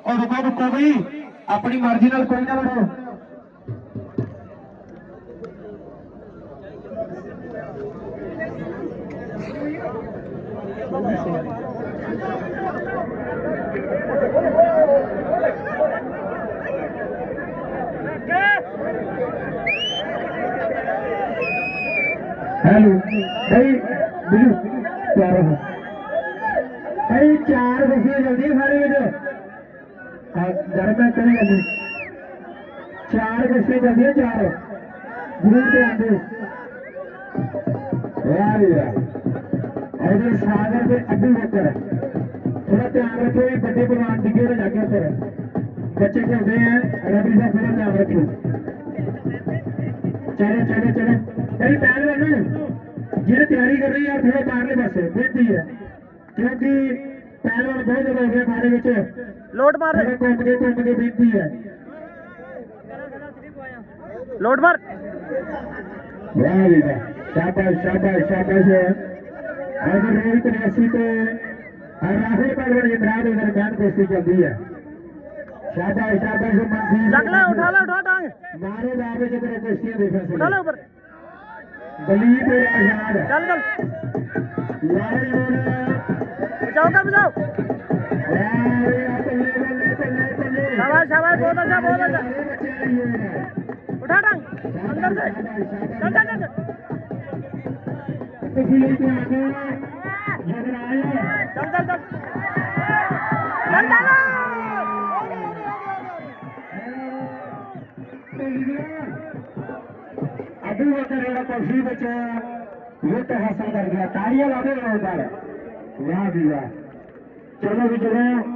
और रुको रुको भाई, अपनी मर्जी नाल कोई ना लड़ो। हेलो भाई बिजू तैयार हो भाई, 4 बजे जल्दी खाने में घर में करेगा नहीं, 4 बजे जल्दी 4 जरूर तो आते यार। इधर सागर के अभी वक्र थोड़ा ध्यान रखो, बड़े भगवान दिखे तो जाके उतर बच्चे खेलते हैं, रेफरी साहब थोड़ा ध्यान रखो। चलो चलो चलो भाई, पहलवान जिन्हें तैयारी कर रही है थोड़ा पारले पासे बेहती है, क्योंकि पहलवान बहुत ज्यादा हो गया खाने में, लोड मार घूम के बेहती है। लोड मार, शाबाश शाबाश शाबाश। अगर रोहित रेसी तो राहुल पहलवान यमराज उधर मैन कुश्ती चलती है। शाबाश शाबाश मनदीप, उठा ला उठा टांग मारो बाबे की तरह कुश्तियां देखने से उठा ला ऊपर, दलीप और आजाद चल चल लाल बचाओ कर बचाओ, शाबाश शाबाश, बहुत अच्छा बहुत अच्छा, उठा टांग अंदर से, चल चल चल चल चल चल चल चल अभी वो करेगा कुर्सी बचा, वो तो हासिल कर गया, तालियां ला दो पर। वाह भी वाह, चलो भी चलो।